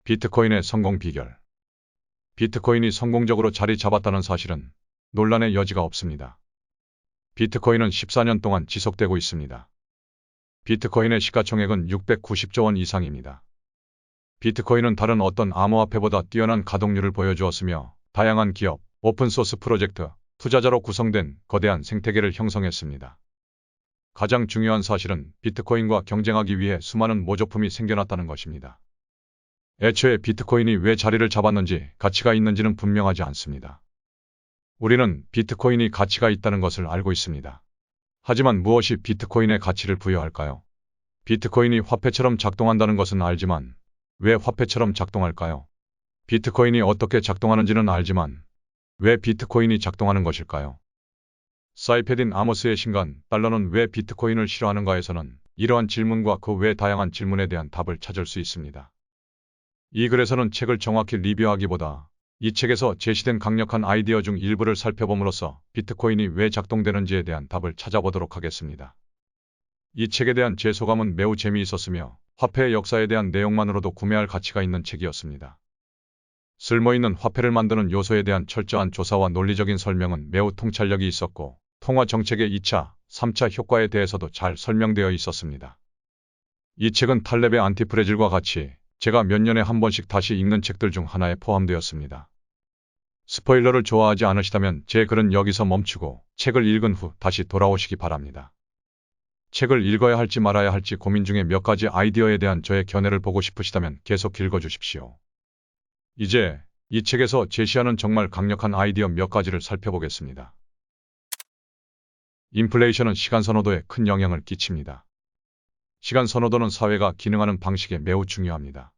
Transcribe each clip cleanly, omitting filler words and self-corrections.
비트코인의 성공 비결. 비트코인이 성공적으로 자리 잡았다는 사실은 논란의 여지가 없습니다. 비트코인은 14년 동안 지속되고 있습니다. 비트코인의 시가총액은 690조 원 이상입니다. 비트코인은 다른 어떤 암호화폐보다 뛰어난 가동률을 보여주었으며 다양한 기업, 오픈소스 프로젝트, 투자자로 구성된 거대한 생태계를 형성했습니다. 가장 중요한 사실은 비트코인과 경쟁하기 위해 수많은 모조품이 생겨났다는 것입니다. 애초에 비트코인이 왜 자리를 잡았는지 가치가 있는지는 분명하지 않습니다. 우리는 비트코인이 가치가 있다는 것을 알고 있습니다. 하지만 무엇이 비트코인의 가치를 부여할까요? 비트코인이 화폐처럼 작동한다는 것은 알지만 왜 화폐처럼 작동할까요? 비트코인이 어떻게 작동하는지는 알지만 왜 비트코인이 작동하는 것일까요? 사이페딘 아모스의 신간, 달러는 왜 비트코인을 싫어하는가에서는 이러한 질문과 그 외 다양한 질문에 대한 답을 찾을 수 있습니다. 이 글에서는 책을 정확히 리뷰하기보다 이 책에서 제시된 강력한 아이디어 중 일부를 살펴봄으로써 비트코인이 왜 작동되는지에 대한 답을 찾아보도록 하겠습니다. 이 책에 대한 제 소감은 매우 재미있었으며 화폐의 역사에 대한 내용만으로도 구매할 가치가 있는 책이었습니다. 쓸모있는 화폐를 만드는 요소에 대한 철저한 조사와 논리적인 설명은 매우 통찰력이 있었고 통화 정책의 2차, 3차 효과에 대해서도 잘 설명되어 있었습니다. 이 책은 탈렙의 안티프레질과 같이 제가 몇 년에 한 번씩 다시 읽는 책들 중 하나에 포함되었습니다. 스포일러를 좋아하지 않으시다면 제 글은 여기서 멈추고 책을 읽은 후 다시 돌아오시기 바랍니다. 책을 읽어야 할지 말아야 할지 고민 중에 몇 가지 아이디어에 대한 저의 견해를 보고 싶으시다면 계속 읽어주십시오. 이제 이 책에서 제시하는 정말 강력한 아이디어 몇 가지를 살펴보겠습니다. 인플레이션은 시간 선호도에 큰 영향을 끼칩니다. 시간 선호도는 사회가 기능하는 방식에 매우 중요합니다.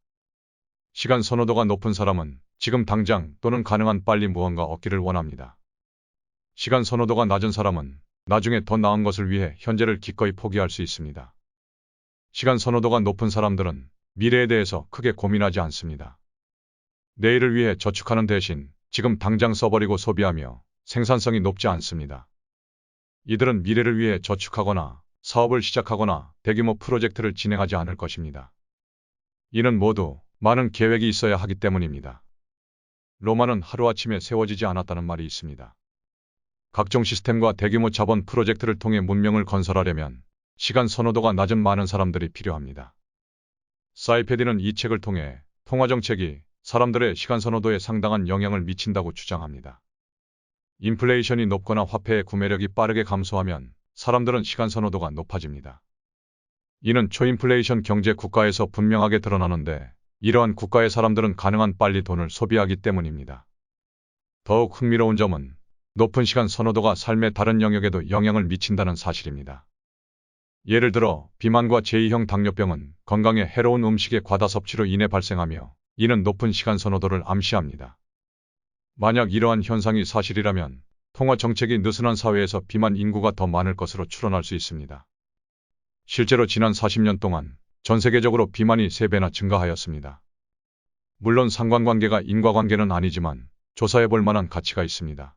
시간 선호도가 높은 사람은 지금 당장 또는 가능한 빨리 무언가 얻기를 원합니다. 시간 선호도가 낮은 사람은 나중에 더 나은 것을 위해 현재를 기꺼이 포기할 수 있습니다. 시간 선호도가 높은 사람들은 미래에 대해서 크게 고민하지 않습니다. 내일을 위해 저축하는 대신 지금 당장 써버리고 소비하며 생산성이 높지 않습니다. 이들은 미래를 위해 저축하거나 사업을 시작하거나 대규모 프로젝트를 진행하지 않을 것입니다. 이는 모두 많은 계획이 있어야 하기 때문입니다. 로마는 하루아침에 세워지지 않았다는 말이 있습니다. 각종 시스템과 대규모 자본 프로젝트를 통해 문명을 건설하려면 시간 선호도가 낮은 많은 사람들이 필요합니다. 사이페딘은 이 책을 통해 통화정책이 사람들의 시간 선호도에 상당한 영향을 미친다고 주장합니다. 인플레이션이 높거나 화폐의 구매력이 빠르게 감소하면 사람들은 시간 선호도가 높아집니다. 이는 초인플레이션 경제 국가에서 분명하게 드러나는데 이러한 국가의 사람들은 가능한 빨리 돈을 소비하기 때문입니다. 더욱 흥미로운 점은 높은 시간 선호도가 삶의 다른 영역에도 영향을 미친다는 사실입니다. 예를 들어 비만과 제2형 당뇨병은 건강에 해로운 음식의 과다 섭취로 인해 발생하며 이는 높은 시간 선호도를 암시합니다. 만약 이러한 현상이 사실이라면 통화 정책이 느슨한 사회에서 비만 인구가 더 많을 것으로 추론할 수 있습니다. 실제로 지난 40년 동안 전 세계적으로 비만이 3배나 증가하였습니다. 물론 상관관계가 인과관계는 아니지만 조사해 볼 만한 가치가 있습니다.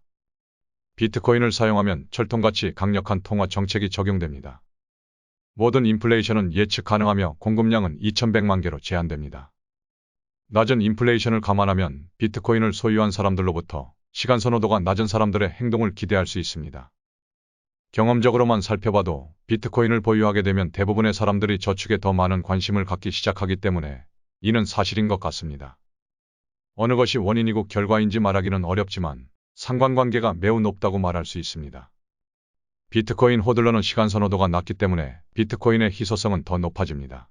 비트코인을 사용하면 철통같이 강력한 통화 정책이 적용됩니다. 모든 인플레이션은 예측 가능하며 공급량은 2100만 개로 제한됩니다. 낮은 인플레이션을 감안하면 비트코인을 소유한 사람들로부터 시간 선호도가 낮은 사람들의 행동을 기대할 수 있습니다. 경험적으로만 살펴봐도 비트코인을 보유하게 되면 대부분의 사람들이 저축에 더 많은 관심을 갖기 시작하기 때문에 이는 사실인 것 같습니다. 어느 것이 원인이고 결과인지 말하기는 어렵지만 상관관계가 매우 높다고 말할 수 있습니다. 비트코인 호들러는 시간 선호도가 낮기 때문에 비트코인의 희소성은 더 높아집니다.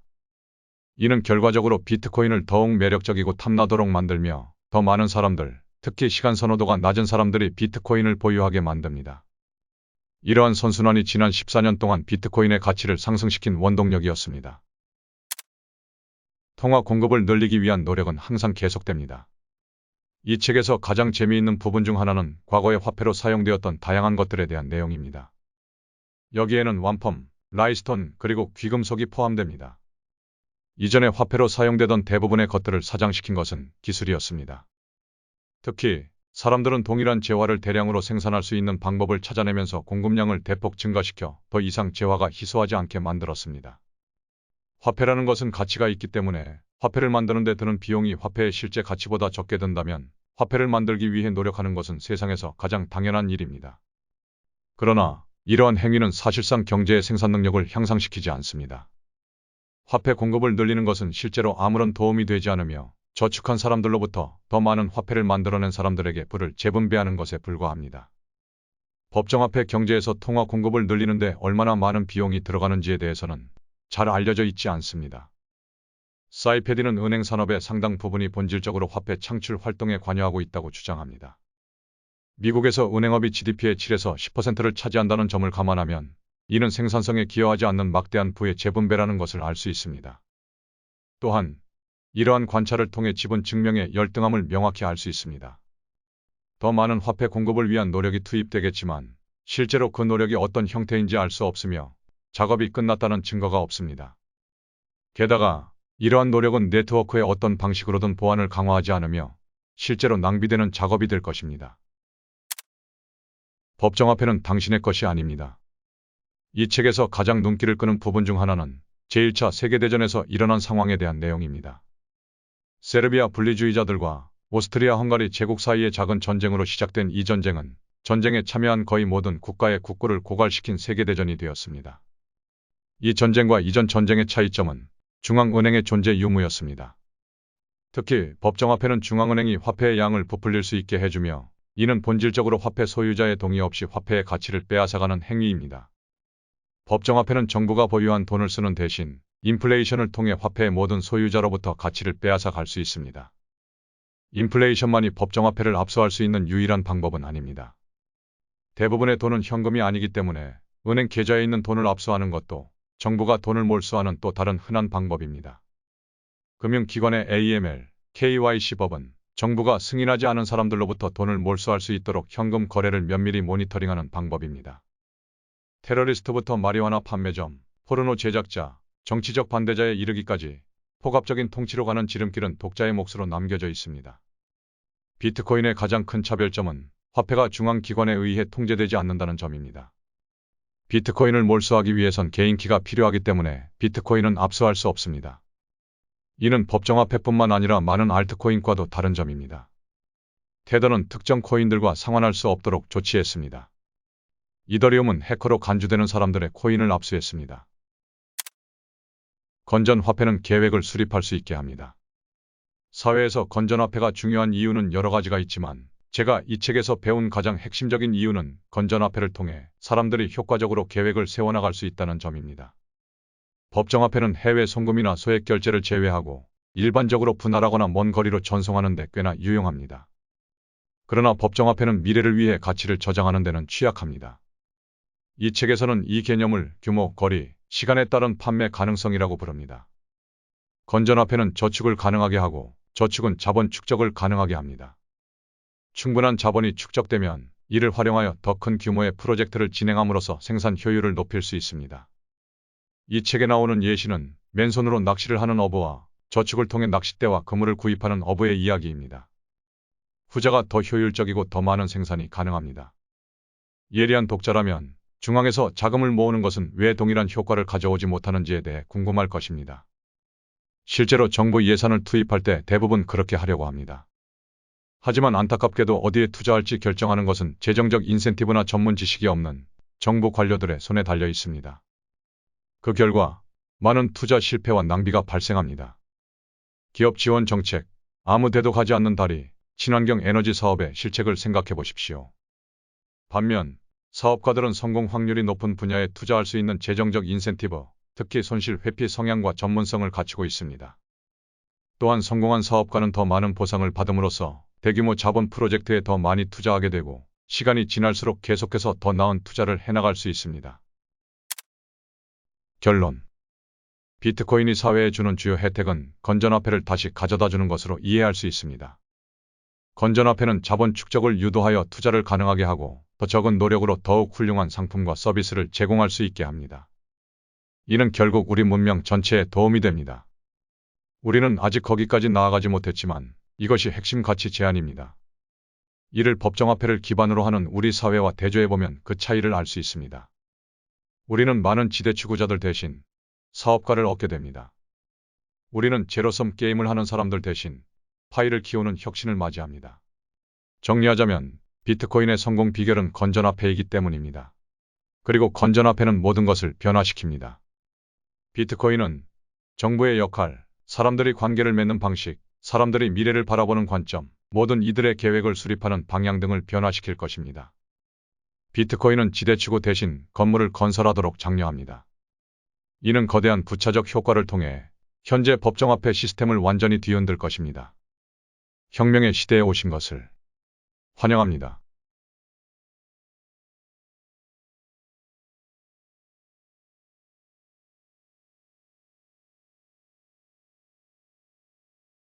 이는 결과적으로 비트코인을 더욱 매력적이고 탐나도록 만들며 더 많은 사람들, 특히 시간 선호도가 낮은 사람들이 비트코인을 보유하게 만듭니다. 이러한 선순환이 지난 14년 동안 비트코인의 가치를 상승시킨 원동력이었습니다. 통화 공급을 늘리기 위한 노력은 항상 계속됩니다. 이 책에서 가장 재미있는 부분 중 하나는 과거의 화폐로 사용되었던 다양한 것들에 대한 내용입니다. 여기에는 완펌, 라이스톤, 그리고 귀금속이 포함됩니다. 이전에 화폐로 사용되던 대부분의 것들을 사장시킨 것은 기술이었습니다. 특히 사람들은 동일한 재화를 대량으로 생산할 수 있는 방법을 찾아내면서 공급량을 대폭 증가시켜 더 이상 재화가 희소하지 않게 만들었습니다. 화폐라는 것은 가치가 있기 때문에 화폐를 만드는 데 드는 비용이 화폐의 실제 가치보다 적게 든다면 화폐를 만들기 위해 노력하는 것은 세상에서 가장 당연한 일입니다. 그러나 이러한 행위는 사실상 경제의 생산 능력을 향상시키지 않습니다. 화폐 공급을 늘리는 것은 실제로 아무런 도움이 되지 않으며 저축한 사람들로부터 더 많은 화폐를 만들어낸 사람들에게 부를 재분배하는 것에 불과합니다. 법정화폐 경제에서 통화 공급을 늘리는데 얼마나 많은 비용이 들어가는지에 대해서는 잘 알려져 있지 않습니다. 사이페디는 은행 산업의 상당 부분이 본질적으로 화폐 창출 활동에 관여하고 있다고 주장합니다. 미국에서 은행업이 GDP의 7에서 10%를 차지한다는 점을 감안하면 이는 생산성에 기여하지 않는 막대한 부의 재분배라는 것을 알 수 있습니다. 또한 이러한 관찰을 통해 지분 증명의 열등함을 명확히 알 수 있습니다. 더 많은 화폐 공급을 위한 노력이 투입되겠지만 실제로 그 노력이 어떤 형태인지 알 수 없으며 작업이 끝났다는 증거가 없습니다. 게다가 이러한 노력은 네트워크의 어떤 방식으로든 보안을 강화하지 않으며 실제로 낭비되는 작업이 될 것입니다. 법정화폐는 당신의 것이 아닙니다. 이 책에서 가장 눈길을 끄는 부분 중 하나는 제1차 세계대전에서 일어난 상황에 대한 내용입니다. 세르비아 분리주의자들과 오스트리아 헝가리 제국 사이의 작은 전쟁으로 시작된 이 전쟁은 전쟁에 참여한 거의 모든 국가의 국구를 고갈시킨 세계대전이 되었습니다. 이 전쟁과 이전 전쟁의 차이점은 중앙은행의 존재 유무였습니다. 특히 법정화폐는 중앙은행이 화폐의 양을 부풀릴 수 있게 해주며 이는 본질적으로 화폐 소유자의 동의 없이 화폐의 가치를 빼앗아가는 행위입니다. 법정화폐는 정부가 보유한 돈을 쓰는 대신 인플레이션을 통해 화폐의 모든 소유자로부터 가치를 빼앗아 갈 수 있습니다. 인플레이션만이 법정화폐를 압수할 수 있는 유일한 방법은 아닙니다. 대부분의 돈은 현금이 아니기 때문에 은행 계좌에 있는 돈을 압수하는 것도 정부가 돈을 몰수하는 또 다른 흔한 방법입니다. 금융기관의 AML, KYC법은 정부가 승인하지 않은 사람들로부터 돈을 몰수할 수 있도록 현금 거래를 면밀히 모니터링하는 방법입니다. 테러리스트부터 마리화나 판매점, 포르노 제작자, 정치적 반대자에 이르기까지 폭압적인 통치로 가는 지름길은 독자의 몫으로 남겨져 있습니다. 비트코인의 가장 큰 차별점은 화폐가 중앙기관에 의해 통제되지 않는다는 점입니다. 비트코인을 몰수하기 위해선 개인키가 필요하기 때문에 비트코인은 압수할 수 없습니다. 이는 법정화폐뿐만 아니라 많은 알트코인과도 다른 점입니다. 테더는 특정 코인들과 상환할 수 없도록 조치했습니다. 이더리움은 해커로 간주되는 사람들의 코인을 압수했습니다. 건전화폐는 계획을 수립할 수 있게 합니다. 사회에서 건전화폐가 중요한 이유는 여러 가지가 있지만 제가 이 책에서 배운 가장 핵심적인 이유는 건전화폐를 통해 사람들이 효과적으로 계획을 세워나갈 수 있다는 점입니다. 법정화폐는 해외 송금이나 소액 결제를 제외하고 일반적으로 분할하거나 먼 거리로 전송하는 데 꽤나 유용합니다. 그러나 법정화폐는 미래를 위해 가치를 저장하는 데는 취약합니다. 이 책에서는 이 개념을 규모, 거리, 시간에 따른 판매 가능성이라고 부릅니다. 건전화폐는 저축을 가능하게 하고 저축은 자본 축적을 가능하게 합니다. 충분한 자본이 축적되면 이를 활용하여 더 큰 규모의 프로젝트를 진행함으로써 생산 효율을 높일 수 있습니다. 이 책에 나오는 예시는 맨손으로 낚시를 하는 어부와 저축을 통해 낚싯대와 그물을 구입하는 어부의 이야기입니다. 후자가 더 효율적이고 더 많은 생산이 가능합니다. 예리한 독자라면 중앙에서 자금을 모으는 것은 왜 동일한 효과를 가져오지 못하는지에 대해 궁금할 것입니다. 실제로 정부 예산을 투입할 때 대부분 그렇게 하려고 합니다. 하지만 안타깝게도 어디에 투자할지 결정하는 것은 재정적 인센티브나 전문 지식이 없는 정부 관료들의 손에 달려 있습니다. 그 결과 많은 투자 실패와 낭비가 발생합니다. 기업 지원 정책, 아무 데도 가지 않는 다리, 친환경 에너지 사업의 실책을 생각해 보십시오. 반면 사업가들은 성공 확률이 높은 분야에 투자할 수 있는 재정적 인센티브, 특히 손실 회피 성향과 전문성을 갖추고 있습니다. 또한 성공한 사업가는 더 많은 보상을 받음으로써 대규모 자본 프로젝트에 더 많이 투자하게 되고 시간이 지날수록 계속해서 더 나은 투자를 해나갈 수 있습니다. 결론. 비트코인이 사회에 주는 주요 혜택은 건전화폐를 다시 가져다주는 것으로 이해할 수 있습니다. 건전화폐는 자본 축적을 유도하여 투자를 가능하게 하고 더 적은 노력으로 더욱 훌륭한 상품과 서비스를 제공할 수 있게 합니다. 이는 결국 우리 문명 전체에 도움이 됩니다. 우리는 아직 거기까지 나아가지 못했지만 이것이 핵심 가치 제안입니다. 이를 법정화폐를 기반으로 하는 우리 사회와 대조해보면 그 차이를 알 수 있습니다. 우리는 많은 지대추구자들 대신 사업가를 얻게 됩니다. 우리는 제로섬 게임을 하는 사람들 대신 파이를 키우는 혁신을 맞이합니다. 정리하자면 비트코인의 성공 비결은 건전화폐이기 때문입니다. 그리고 건전화폐는 모든 것을 변화시킵니다. 비트코인은 정부의 역할, 사람들이 관계를 맺는 방식, 사람들이 미래를 바라보는 관점, 모든 이들의 계획을 수립하는 방향 등을 변화시킬 것입니다. 비트코인은 지대추구 대신 건물을 건설하도록 장려합니다. 이는 거대한 부차적 효과를 통해 현재 법정화폐 시스템을 완전히 뒤흔들 것입니다. 혁명의 시대에 오신 것을 환영합니다.